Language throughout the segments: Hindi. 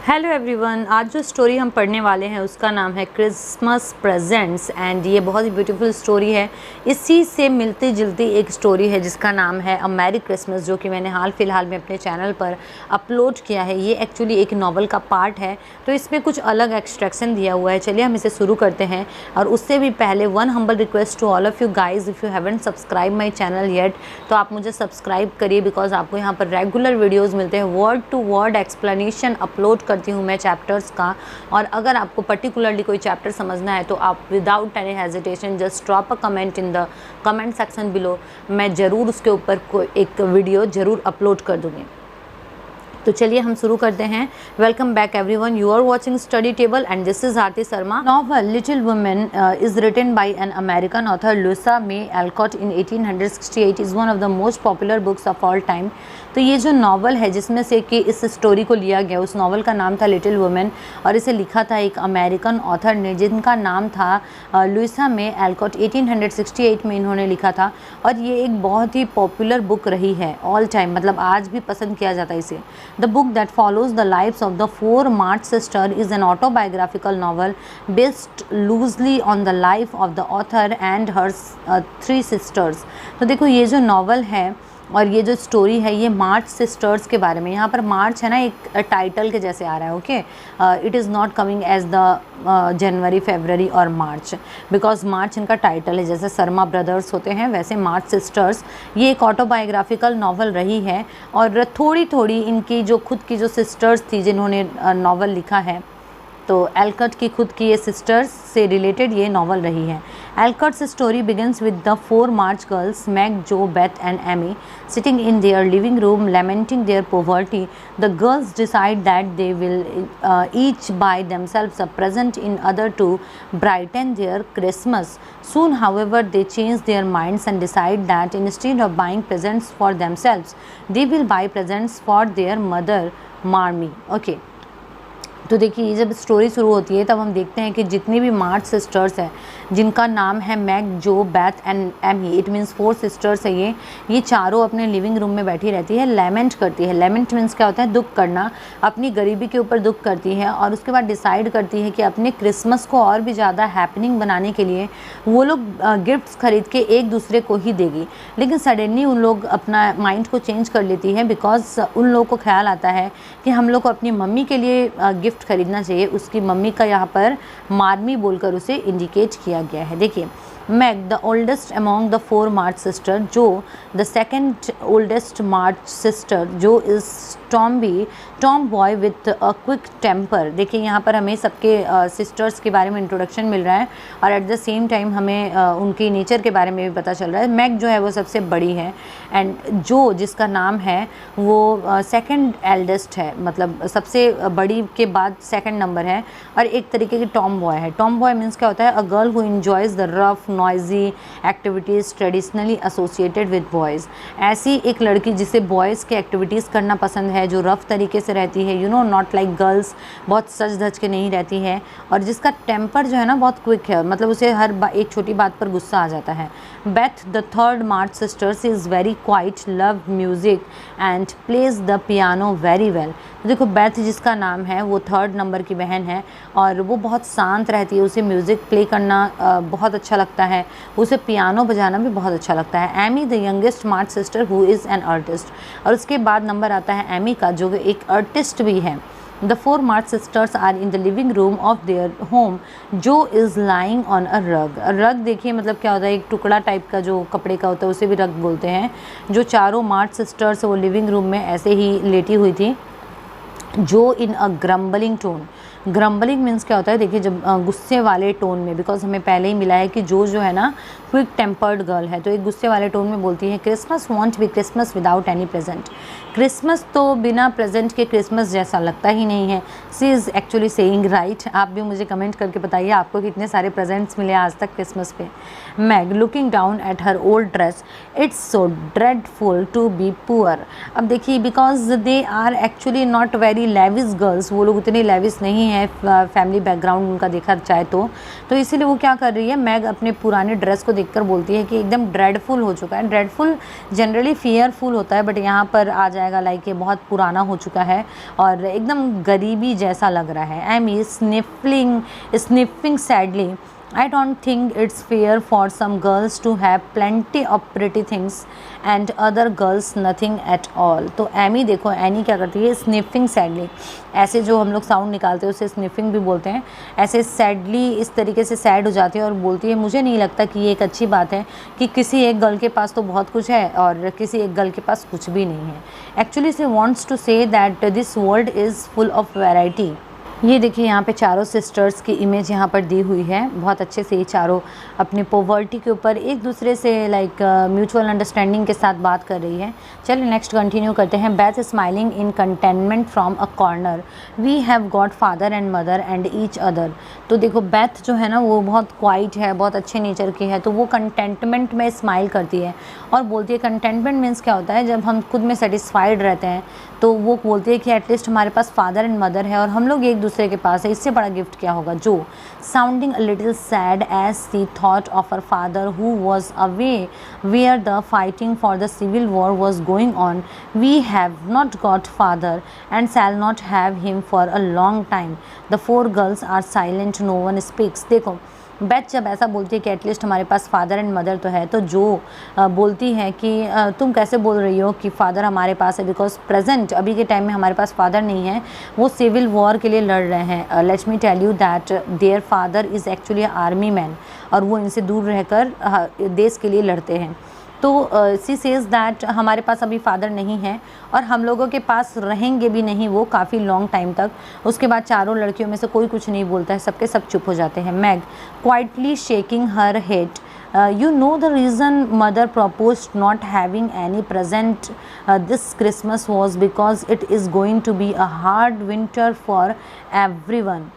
हेलो एवरीवन, आज जो स्टोरी हम पढ़ने वाले हैं उसका नाम है क्रिसमस प्रेजेंट्स एंड ये बहुत ही ब्यूटीफुल स्टोरी है। इसी से मिलती जुलती एक स्टोरी है जिसका नाम है अ मैरी क्रिसमस, जो कि मैंने हाल फिलहाल में अपने चैनल पर अपलोड किया है। ये एक्चुअली एक नॉवल का पार्ट है, तो इसमें कुछ अलग एक्सट्रैक्शन दिया हुआ है। चलिए हम इसे शुरू करते हैं। और उससे भी पहले one humble request to all of you guys, if you haven't subscribe my channel yet, तो आप मुझे सब्सक्राइब करिए, बिकॉज आपको यहाँ पर रेगुलर वीडियोज़ मिलते हैं। Word to word explanation upload करती हूँ मैं चैप्टर्स का। और अगर आपको पर्टिकुलरली कोई चैप्टर समझना है तो आप without any hesitation just drop a comment in the comment section below. मैं ज़रूर उसके ऊपर कोई एक वीडियो ज़रूर अपलोड कर दूँगी। तो चलिए हम शुरू करते हैं। Welcome back everyone, you are watching study table and this is Aarti Sharma. Novel little women is written by an American author Louisa May Alcott in 1868 is one of the most popular books of all time. तो ये जो नॉवल है जिसमें से कि इस स्टोरी को लिया गया, उस नॉवल का नाम था लिटिल वुमेन और इसे लिखा था एक अमेरिकन ऑथर ने जिनका नाम था लुइसा मे एल्कॉट। 1868 में इन्होंने लिखा था और ये एक बहुत ही पॉपुलर बुक रही है ऑल टाइम, मतलब आज भी पसंद किया जाता है इसे। The book that follows the lives of the four March sisters is an autobiographical novel based loosely on the life of the author and her three sisters। तो देखो ये जो नॉवल है और ये जो स्टोरी है ये मार्च सिस्टर्स के बारे में। यहाँ पर मार्च है ना, एक टाइटल के जैसे आ रहा है। Okay, it is not coming as the January February और मार्च, बिकॉज मार्च इनका टाइटल है। जैसे शर्मा ब्रदर्स होते हैं वैसे मार्च सिस्टर्स ये एक ऑटोबायोग्राफिकल नॉवल रही है। और थोड़ी थोड़ी इनकी जो खुद की जो सिस्टर्स थी जिन्होंने नॉवल लिखा है, तो एल्कॉट की खुद की ये सिस्टर्स से रिलेटेड ये नॉवल रही है। Alcott's story begins with the four March girls Meg, Jo, Beth and Amy sitting in their living room lamenting their poverty. The girls decide that they will each buy themselves a present in order to brighten their Christmas. Soon, however, they change their minds and decide that instead of buying presents for themselves, they will buy presents for their mother, Marmee. Okay. तो देखिए जब स्टोरी शुरू होती है तब हम देखते हैं कि जितनी भी मार्च सिस्टर्स हैं जिनका नाम है Meg, Jo, Beth and Amy, it means four sisters है ये चारों अपने लिविंग रूम में बैठी रहती है, लेमेंट करती है। लेमेंट मीन्स क्या होता है? दुख करना, अपनी गरीबी के ऊपर दुख करती है और उसके बाद डिसाइड करती है कि अपने क्रिसमस को और भी ज़्यादा हैपनिंग बनाने के लिए वो लोग गिफ्ट्स खरीद के एक दूसरे को ही देगी। लेकिन सडनली उन लोग अपना माइंड को चेंज कर लेती है, बिकॉज उन लोगों को ख्याल आता है कि हम लोग को अपनी मम्मी के लिए गिफ्ट खरीदना चाहिए। उसकी मम्मी का यहाँ पर मार्मी बोलकर उसे इंडिकेट किया गया है। देखिए, Meg the oldest among the four March sister, Jo the second oldest March sister, Jo is tomboy with a quick temper. देखिए यहाँ पर हमें सबके सिस्टर्स के बारे में इंट्रोडक्शन मिल रहा है और एट द सेम टाइम हमें उनकी नेचर के बारे में भी पता चल रहा है। मैग जो है वो सबसे बड़ी है एंड जो जिसका नाम है वो सेकंड एल्डेस्ट है, मतलब सबसे बड़ी के बाद सेकंड नंबर है। और एक तरीके की टॉम बॉय है। टॉम बॉय मीन्स क्या होता है? A girl who enjoys the rough noisy activities traditionally associated with boys. ऐसी एक लड़की जिसे बॉयज़ की एक्टिविटीज़ करना पसंद है, जो रफ तरीके से रहती है, you know, not like girls, बहुत सज धज के नहीं रहती है, और जिसका टेम्पर जो है ना बहुत क्विक है, मतलब उसे हर एक छोटी बात पर गुस्सा आ जाता है। Beth the third March sisters is very quite, love music and plays the piano very well. तो देखो, बेथ जिसका नाम है वो थर्ड नंबर की बहन है और वो बहुत शांत रहती है, उसे म्यूज़िक प्ले करना बहुत अच्छा लगता है, उसे पियानो बजाना भी बहुत अच्छा लगता है। Amy the youngest March sister who is an artist, और उसके बाद नंबर आता है एमी का, जो एक आर्टिस्ट भी है। The four March sisters are in the living room of their home. Joe is lying on a rug. रग देखिए मतलब क्या होता है? एक टुकड़ा टाइप का जो कपड़े का होता है उसे भी रग बोलते हैं। जो चारों मार्च सिस्टर्स वो लिविंग रूम में ऐसे ही लेटी हुई थी। जो इन अ ग्रम्बलिंग टोन, ग्रम्बलिंग मीन्स क्या होता है? देखिए जब गुस्से वाले टोन में, बिकॉज हमें पहले ही मिला है कि जो है ना क्विक टेम्पर्ड गर्ल है, तो एक गुस्से वाले टोन में बोलती है, Christmas won't be Christmas without any present. Christmas तो बिना प्रेजेंट के क्रिसमस जैसा लगता ही नहीं है। सी इज़ एक्चुअली सेइंग राइट। आप भी मुझे कमेंट करके बताइए आपको कितने सारे प्रेजेंट्स मिले आज तक क्रिसमस पे। Meg looking down at her old dress, it's so dreadful to be poor. अब देखिए, because they are actually not very lavish girls, वो लोग उतने लेविस नहीं हैं, फैमिली बैकग्राउंड उनका देखा जाए तो इसीलिए वो क्या कर रही है? मैग अपने पुराने ड्रेस को देखकर बोलती है कि एकदम ड्रेडफुल हो चुका है। ड्रेडफुल जनरली फियरफुल होता है, बट यहाँ पर आ जाएगा जाएगा, लाइक ये बहुत पुराना हो चुका है और एकदम गरीबी जैसा लग रहा है। Amy sniffing sadly, I don't think it's fair for some girls to have plenty of pretty things and other girls nothing at all। तो एमी देखो, एनी क्या करती है, स्निफिंग सैडली, ऐसे जो हम लोग साउंड निकालते हैं उसे स्निफिंग भी बोलते हैं, ऐसे सैडली इस तरीके से सैड हो जाती है और बोलती है मुझे नहीं लगता कि ये एक अच्छी बात है कि किसी एक गर्ल के पास तो बहुत कुछ है और किसी एक गर्ल के पास कुछ भी नहीं है। Actually she wants to say that this world is full of variety. ये देखिए यहाँ पे चारों सिस्टर्स की इमेज यहाँ पर दी हुई है, बहुत अच्छे से ये चारों अपनी पॉवर्टी के ऊपर एक दूसरे से लाइक म्यूचुअल अंडरस्टैंडिंग के साथ बात कर रही है। चलिए नेक्स्ट कंटिन्यू करते हैं। Beth smiling in containment from a corner, we have got father and mother and each other. तो देखो बेथ जो है ना वो बहुत क्वाइट है, बहुत अच्छे नेचर की है, तो वो कंटेंटमेंट में स्माइल करती है और बोलती है, कंटेंटमेंट मीन्स क्या होता है, जब हम खुद में सेटिस्फाइड रहते हैं तो वो बोलती है कि एटलीस्ट हमारे पास फादर एंड मदर है और हम लोग एक दूसरे के पास है, इससे बड़ा गिफ्ट क्या होगा। Jo sounding a little sad as she thought of her father who was away where the fighting for the civil war was going on, we have not got father and shall not have him for a long time, the four girls are silent, no one speaks. देखो बेथ जब ऐसा बोलती है कि एटलीस्ट हमारे पास फादर एंड मदर तो है, तो जो बोलती है कि तुम कैसे बोल रही हो कि फ़ादर हमारे पास है, बिकॉज प्रेजेंट अभी के टाइम में हमारे पास फादर नहीं है, वो सिविल वॉर के लिए लड़ रहे हैं। Let's me tell you that their father is actually army man और वो इनसे दूर रहकर देश के लिए लड़ते हैं। तो सी सेज दैट हमारे पास अभी फादर नहीं है और हम लोगों के पास रहेंगे भी नहीं वो काफ़ी लॉन्ग टाइम तक। उसके बाद चारों लड़कियों में से कोई कुछ नहीं बोलता है, सबके सब चुप हो जाते हैं। Meg quietly shaking her head, you know the reason mother proposed not having any present this Christmas was because it is going to be a hard winter for everyone।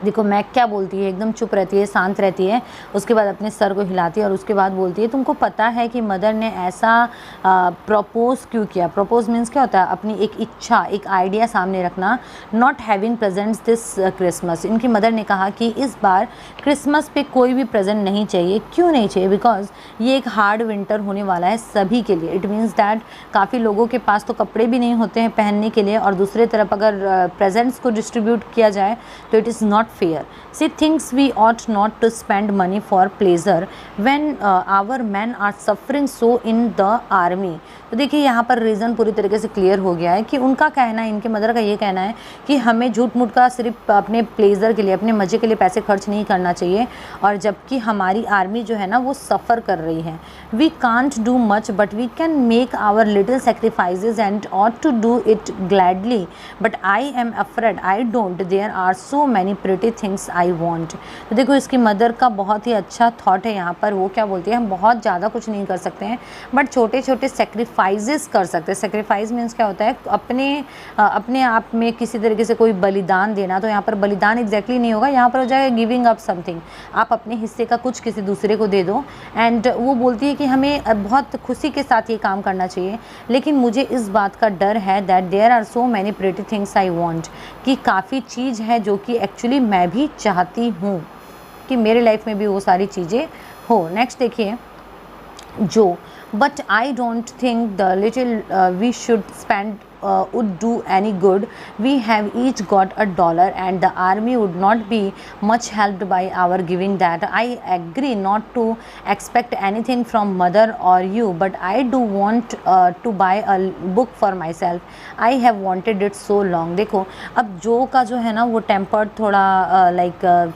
देखो मैग क्या बोलती है, एकदम चुप रहती है, शांत रहती है, उसके बाद अपने सर को हिलाती है और उसके बाद बोलती है, तुमको पता है कि मदर ने ऐसा प्रपोज क्यों किया। प्रपोज मीन्स क्या होता है, अपनी एक इच्छा, एक आइडिया सामने रखना। Not having presents this Christmas, इनकी मदर ने कहा कि इस बार क्रिसमस पे कोई भी प्रेजेंट नहीं चाहिए। क्यों नहीं चाहिए? बिकॉज ये एक हार्ड विंटर होने वाला है सभी के लिए। इट मीन्स दैट काफ़ी लोगों के पास तो कपड़े भी नहीं होते हैं पहनने के लिए, और दूसरी तरफ अगर प्रेजेंट्स को डिस्ट्रीब्यूट किया जाए तो it is not fair. She thinks we ought not to spend money for pleasure when our men are suffering so in the army। तो देखिए यहाँ पर रीज़न पूरी तरीके से क्लियर हो गया है कि उनका कहना है, इनके मदर का ये कहना है कि हमें झूठ मूठ का सिर्फ अपने प्लेजर के लिए, अपने मज़े के लिए पैसे खर्च नहीं करना चाहिए, और जबकि हमारी आर्मी जो है ना वो सफ़र कर रही है। We can't do much but we can make our little sacrifices and ought to do it gladly, but I am afraid I don't, there are so many pretty things I want. तो देखो इसकी मदर का बहुत ही अच्छा थॉट है यहाँ पर। वो क्या बोलती है, हम बहुत ज़्यादा कुछ नहीं कर सकते हैं बट छोटे छोटे सेक्रीफाइसेस कर सकते हैं। सेक्रीफाइस मीन्स क्या होता है, अपने आप में किसी तरीके से कोई बलिदान देना। तो यहाँ पर बलिदान एग्जैक्टली नहीं होगा, यहाँ पर हो जाएगा गिविंग अप समथिंग, आप अपने हिस्से का कुछ किसी दूसरे को दे दो। एंड वो बोलती है कि हमें बहुत खुशी के साथ ये काम करना चाहिए, लेकिन मुझे इस बात का डर है that there are so many pretty things I want, कि काफ़ी चीज़ है जो कि एक्चुअली मैं भी चाहती हूँ कि मेरे लाइफ में भी वो सारी चीज़ें हो। नेक्स्ट देखिए, Jo but I don't think the little we should spend would do any good. We have each got $1 and the army would not be much helped by our giving that. I agree not to expect anything from mother or you, but I do want to buy a book for myself. I have wanted it so long। देखो अब जो का जो है ना वो टेम्पर्ड थोड़ा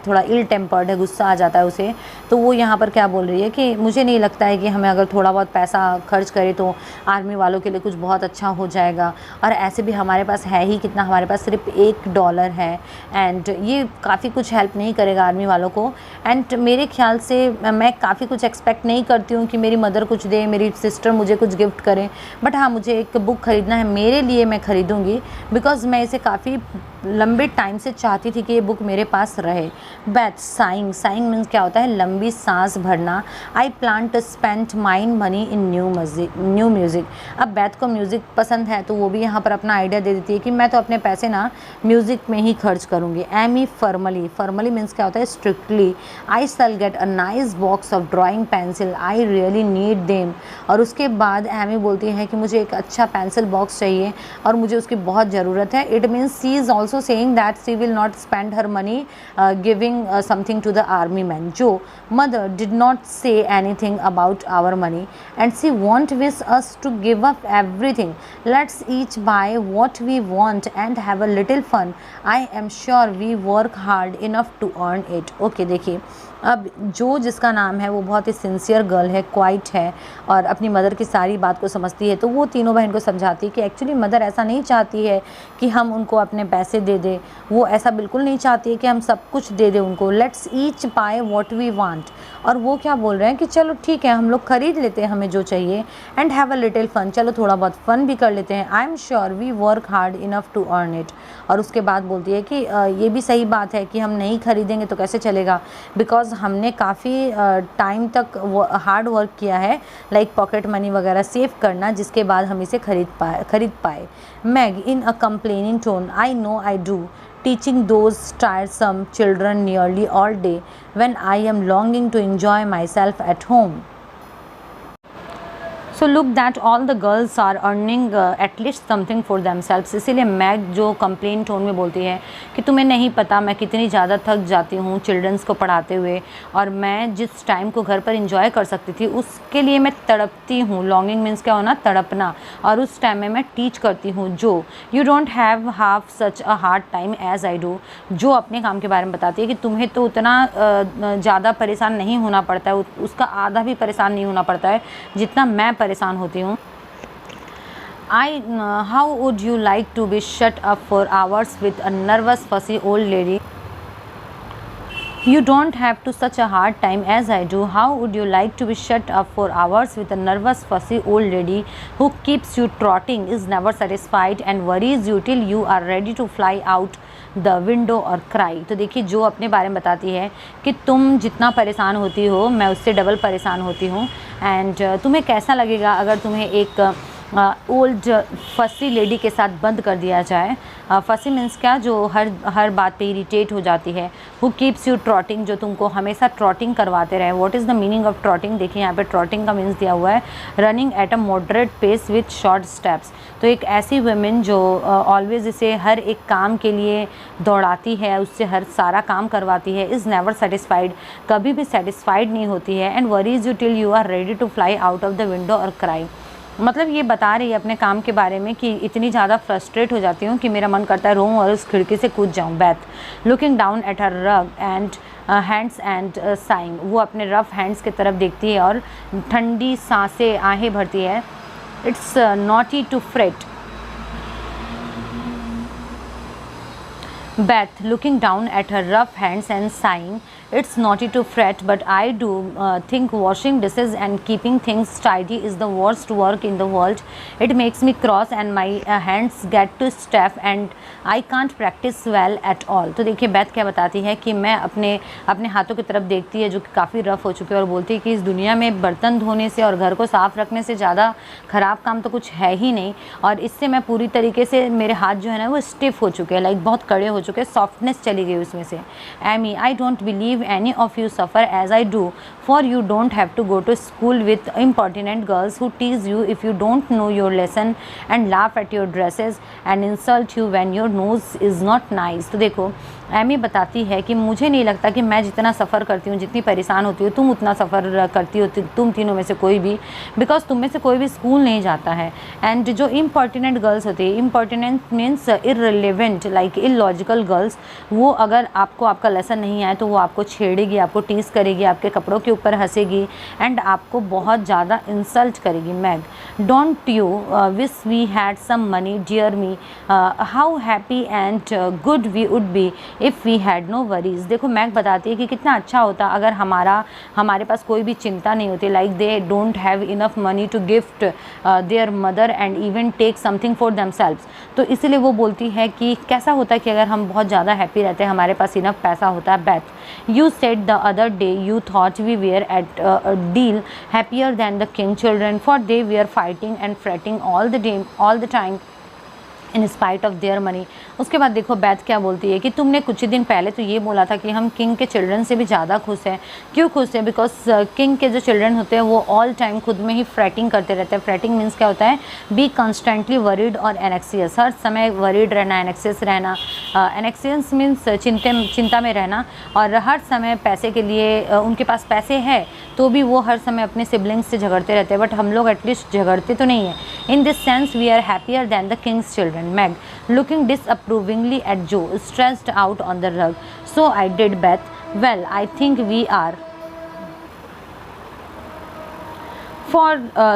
थोड़ा इल टेम्पर्ड है, गुस्सा आ जाता है उसे। तो वो यहाँ पर क्या बोल रही है कि मुझे नहीं लगता है कि हमें अगर थोड़ा बहुत पैसा खर्च करें तो आर्मी वालों के लिए कुछ बहुत अच्छा हो जाएगा, और ऐसे भी हमारे पास है ही कितना, हमारे पास सिर्फ $1 है एंड ये काफ़ी कुछ हेल्प नहीं करेगा आर्मी वालों को। एंड मेरे ख्याल से मैं काफ़ी कुछ एक्सपेक्ट नहीं करती हूँ कि मेरी मदर कुछ दे, मेरी सिस्टर मुझे कुछ गिफ्ट करें, बट हाँ मुझे एक बुक ख़रीदना है, मेरे लिए मैं ख़रीदूँगी, बिकॉज़ मैं इसे काफ़ी लंबे टाइम से चाहती थी कि ये बुक मेरे पास रहे। बैथ साइंग, साइंग मीन्स क्या होता है, लंबी सांस भरना। I plan to spend mine money in new music. अब बैथ को म्यूज़िक पसंद है तो वो भी यहाँ पर अपना आइडिया दे देती है कि मैं तो अपने पैसे ना म्यूज़िक में ही खर्च करूँगी। एमी फॉर्मली मीन्स क्या होता है, strictly. I shell get a nice box of drawing pencil, I really need them. और उसके बाद एमी बोलती है कि मुझे एक अच्छा पेंसिल बॉक्स चाहिए और मुझे उसकी बहुत ज़रूरत है। It means she is also saying that she will not spend her money giving something to the army man. Jo mother did not say anything about our money and she won't wish us to give up everything. Let's each buy what we want and have a little fun. I am sure we work hard enough to earn it. Okay, देखिए अब जो जिसका नाम है वो बहुत ही सिंसियर गर्ल है, क्वाइट है और अपनी मदर की सारी बात को समझती है। तो वो तीनों बहन को समझाती है कि एक्चुअली मदर ऐसा नहीं चाहती है कि हम उनको अपने पैसे दे दें, वो ऐसा बिल्कुल नहीं चाहती है कि हम सब कुछ दे दें उनको। Let's each buy what we want. और वो क्या बोल रहे हैं कि चलो ठीक है, हम लोग खरीद लेते हैं हमें जो चाहिए, and have a little fun, चलो थोड़ा बहुत फ़न भी कर लेते हैं। I am sure we work hard enough to earn it. और उसके बाद बोलती है कि ये भी सही बात है कि हम नहीं खरीदेंगे तो कैसे चलेगा, बिकॉज हमने काफ़ी टाइम तक हार्ड वर्क किया है, लाइक पॉकेट मनी वगैरह सेव करना, जिसके बाद हम इसे खरीद पाए। Meg in a complaining tone, I know I do, teaching those tiresome children nearly all day when I am longing to enjoy myself at home. So look that all the girls are earning at least something for themselves. इसीलिए मैग जो कंप्लेन टोन में बोलती है कि तुम्हें नहीं पता मैं कितनी ज़्यादा थक जाती हूँ चिल्ड्रंस को पढ़ाते हुए, और मैं जिस टाइम को घर पर इंजॉय कर सकती थी उसके लिए मैं तड़पती हूँ। लॉन्गिंग मीन्स क्या होना, तड़पना। और उस टाइम में मैं टीच करती हूँ। Jo you don't have half such a hard time as I do, जो अपने काम के बारे में बताती है कि तुम्हें तो उतना ज़्यादा परेशान नहीं होना पड़ता है, उसका आधा भी परेशान नहीं होना पड़ता है जितना मैं परेशान होती हूँ। How would you like to be shut up for hours with a nervous fussy old lady? You don't have to such a hard time as I do. How would you like to be shut up for hours with a nervous fussy old lady who keeps you trotting, is never satisfied and worries you till you are ready to fly out the window or cry? तो देखिए जो अपने बारे में बताती है कि तुम जितना परेशान होती हो मैं उससे डबल परेशान होती हूँ, एंड तुम्हें कैसा लगेगा अगर तुम्हें एक ओल्ड फसी लेडी के साथ बंद कर दिया जाए। फसी मीन्स क्या, जो हर बात पे इरिटेट हो जाती है। हु कीप्स यू ट्रॉटिंग, जो तुमको हमेशा ट्रॉटिंग करवाते रहे। What is the meaning of trotting, देखिए यहाँ पे ट्रॉटिंग का मीन्स दिया हुआ है running at a moderate pace with short steps. तो एक ऐसी वुमेन जो ऑलवेज इसे हर एक काम के लिए दौड़ाती है, उससे हर सारा काम करवाती है। इज़ नेवर सेटिस्फाइड, कभी भी सेटिस्फाइड नहीं होती है। And worries you till you are ready to fly out of the window और क्राई। मतलब ये बता रही है अपने काम के बारे में कि इतनी ज़्यादा फ्रस्ट्रेट हो जाती हूँ कि मेरा मन करता है रोऊं और उस खिड़की से कूद जाऊँ। बैथ लुकिंग डाउन एट हर रग एंड हैंड्स एंड साइंग, वो अपने रफ हैंड्स की तरफ देखती है और ठंडी सांसें आहें भरती है। It's naughty to fret. Beth, looking down at her rough hands and sighing, it's naughty to fret, but I do think washing dishes and keeping things tidy is the worst work in the world. It makes me cross and my hands get too stiff and I can't practice well at all. तो देखिए बैथ क्या बताती है कि मैं अपने हाथों की तरफ देखती है जो कि काफ़ी रफ़ हो चुके हैं, और बोलती है कि इस दुनिया में बर्तन धोने से और घर को साफ़ रखने से ज़्यादा ख़राब काम तो कुछ है ही नहीं, और इससे मैं पूरी तरीके से मेरे हाथ जो है ना वो स्टिफ हो चुके हैं, लाइक बहुत कड़े हो चुके हैं, सॉफ्टनेस चली गई उसमें से। Amy, I don't believe any of you suffer as I do, for you don't have to go to school with impertinent girls who tease you if you don't know your lesson and laugh at your dresses and insult you when your nose is not nice. तो देखो एमी बताती है कि मुझे नहीं लगता कि मैं जितना सफ़र करती हूँ, जितनी परेशान होती हूँ, तुम उतना सफ़र करती हो, तुम तीनों में से कोई भी, बिकॉज तुम में से कोई भी स्कूल नहीं जाता है। एंड जो इम्पर्टिनेंट गर्ल्स होती है, impertinent means irrelevant, like illogical girls, वो अगर आपको आपका लेसन नहीं आए तो वो आपको छेड़ेगी, आपको टीस करेगी, आपके कपड़ों के ऊपर हंसेगी एंड आपको बहुत ज़्यादा इंसल्ट करेगी। Meg, don't you wish we had some money dear me, how happy and good we would be if we had no worries. देखो मैग बताती है कि कितना अच्छा होता अगर हमारे पास कोई भी चिंता नहीं होती, like they don't have enough money to gift their mother and even take something for themselves. तो इसलिए वो बोलती है कि कैसा होता है कि अगर हम बहुत ज़्यादा हैप्पी रहते हैं, हमारे पास इनफ पैसा होता है। बैथ, you said the other day you thought we were at a deal happier than the king children, for they were fighting and fretting all the time in spite of their money. उसके बाद देखो बेथ क्या बोलती है कि तुमने कुछ ही दिन पहले तो ये बोला था कि हम किंग के चिल्ड्रन से भी ज़्यादा खुश हैं। क्यों खुश हैं? बिकॉज किंग के जो चिल्ड्रन होते हैं वो ऑल टाइम खुद में ही फ्रेटिंग करते रहते हैं। फ्रेटिंग मीन्स क्या होता है? बी कॉन्स्टेंटली वरीड और एनेक्सियस, हर समय वरीड रहना, एनेक्सियस रहना। एनेक्सियस मीन्स चिंता में रहना, और हर समय पैसे के लिए उनके पास पैसे है तो भी वो हर समय अपने सिबलिंग्स से झगड़ते रहते हैं, बट हम लोग एटलीस्ट झगड़ते तो नहीं हैं। In this sense we are happier than the king's children. Meg, looking disapprovingly at Joe, stretched out on the rug. So I did, Beth. Well, I think we are. For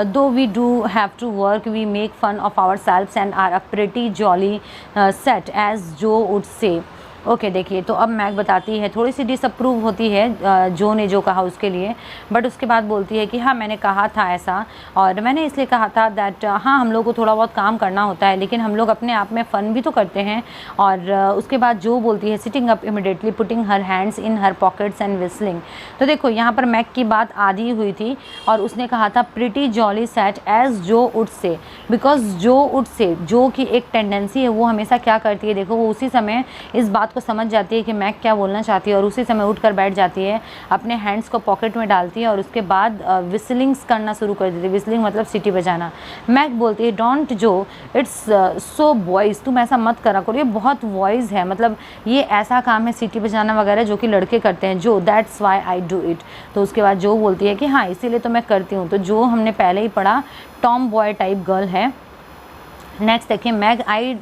though we do have to work, we make fun of ourselves and are a pretty jolly set, as Joe would say. Okay देखिए, तो अब मैग बताती है, थोड़ी सी डिसअप्रूव होती है जो ने जो कहा उसके लिए, बट उसके बाद बोलती है कि हाँ मैंने कहा था ऐसा, और मैंने इसलिए कहा था दैट हाँ हम लोग को थोड़ा बहुत काम करना होता है लेकिन हम लोग अपने आप में फ़न भी तो करते हैं। और उसके बाद जो बोलती है sitting up immediately putting her hands in her pockets and whistling. तो देखो यहाँ पर मैग की बात आधी हुई थी और उसने कहा था प्रिटी जॉली सेट एज जो वुड से, बिकॉज जो वुड से, जो की एक टेंडेंसी है वो हमेशा क्या करती है, देखो वो उसी समय इस बात को समझ जाती है कि मैग क्या बोलना चाहती है और उसी समय उठकर बैठ जाती है, अपने हैंड्स को पॉकेट में डालती है और उसके बाद विस्लिंग्स करना शुरू कर देती है। विस्लिंग मतलब सीटी बजाना। मैग बोलती है डोंट जो, इट्स सो बॉयज़, तुम ऐसा मत करा करो, ये बहुत वॉइस है, मतलब ये ऐसा काम है सीटी बजाना वगैरह जो कि लड़के करते हैं। जो that's why I do it. तो उसके बाद जो बोलती है कि हाँ इसीलिए तो मैं करती हूँ। तो जो हमने पहले ही पढ़ा टॉम बॉय टाइप गर्ल है। नेक्स्ट देखिए Meg I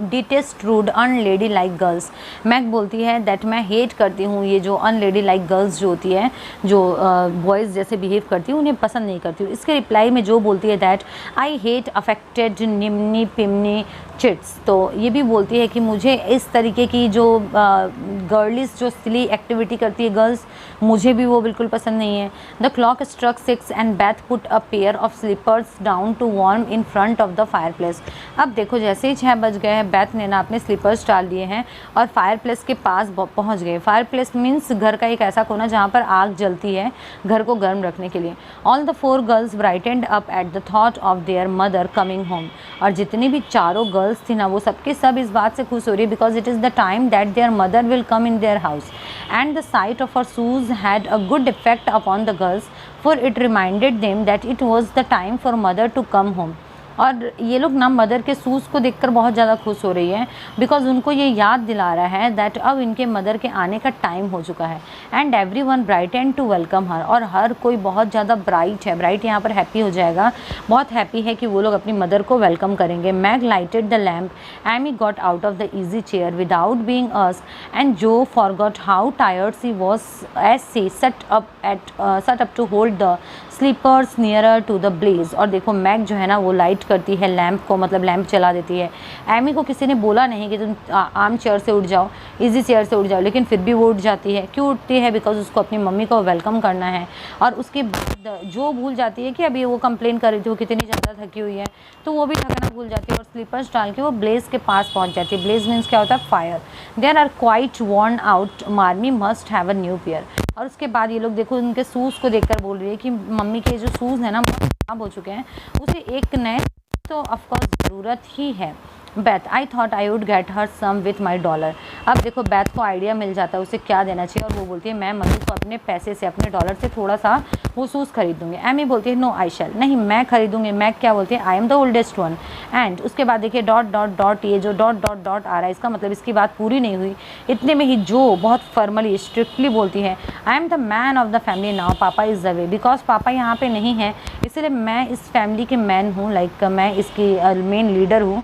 detest rude unladylike girls. Meg बोलती है दैट मैं हेट करती हूँ ये जो अनलेडी लाइक गर्ल्स जो होती है, जो बॉयज़ जैसे बिहेव करती हूँ, उन्हें पसंद नहीं करती हूँ। इसके रिप्लाई में जो बोलती है that I hate affected niminy piminy chits. तो ये भी बोलती है कि मुझे इस तरीके की जो गर्लिस जो सिली एक्टिविटी करती है गर्ल्स, मुझे भी वो बिल्कुल पसंद नहीं है। The clock struck 6 and Beth put a pair of slippers down to warm in front of the fireplace. अब देखो जैसे ही 6 बज गए हैं, बैथ ने ना अपने स्लीपर्स डाल दिए हैं और फायर प्लेस के पास पहुंच गए। फायर प्लेस मीन्स घर का एक ऐसा कोना जहाँ पर आग जलती है घर को गर्म रखने के लिए। All the 4 girls brightened up at the thought of their mother coming home. और जितनी भी चारों गर्ल्स थी ना, वो सबके सब इस बात से खुश हो रही है because it is the time that their mother will come in their house and the sight of her shoes had a good effect upon the girls for it reminded them that it was the time for mother to come home. और ये लोग ना मदर के शूज़ को देखकर बहुत ज़्यादा खुश हो रही है बिकॉज उनको ये याद दिला रहा है दैट अब इनके मदर के आने का टाइम हो चुका है। And every one brightened to welcome her, और हर कोई बहुत ज़्यादा ब्राइट है। ब्राइट यहाँ पर हैप्पी हो जाएगा, बहुत हैप्पी है कि वो लोग अपनी मदर को वेलकम करेंगे। Meg lighted the lamp, Amy got out of the easy chair without being asked and Jo forgot how tired she was as she sat up to hold the slippers nearer to the blaze. और देखो मैग जो है ना वो लाइट करती है लैंप को, मतलब लैंप चला देती है। एमी को किसी ने बोला नहीं कि तुम आम चेयर से उठ जाओ, इजी चेयर से उठ जाओ, लेकिन फिर भी वो उठ जाती है। क्यों उठती है? बिकॉज उसको अपनी मम्मी को वेलकम करना है। और उसके बाद जो भूल जाती है कि अभी वो कंप्लेन कर रही थी वो कितनी ज़्यादा थकी हुई है, तो वो भी थकना भूल जाती है और स्लीपर्स डाल के वो ब्लेज के पास पहुँच जाती है। ब्लेज मीन्स क्या होता है? Fire. There are quite worn out, Marmee must have a new pair. और उसके बाद ये लोग देखो उनके शूज़ को देखकर बोल रही है कि मम्मी के जो शूज़ हैं ना बहुत ख़राब हो चुके हैं, उसे एक नए तो ऑफकोर्स ज़रूरत ही है। Beth I thought I would get her some with my dollar. अब देखो बैथ को आइडिया मिल जाता है उसे क्या देना चाहिए और वो बोलती है मैं मम्मी को अपने पैसे से, अपने डॉलर से थोड़ा सा वो शूज़ खरीद दूँगी। एमी बोलती है नो आई शैल, नहीं मैं खरीदूँगी। मैग क्या बोलती है? I am the oldest one. And उसके बाद देखिए डॉट डॉट डॉट, ये जो डॉट डॉट डॉट आ रहा है इसका मतलब इसकी बात पूरी नहीं हुई। इतने में ही जो बहुत फॉर्मली स्ट्रिक्टली बोलती है I am the man of the family now, पापा इज़ द वे। बिकॉज पापा यहाँ पे नहीं है इसलिए मैं इस फैमिली के मैन हूँ, लाइक मैं इसकी मेन लीडर हूँ।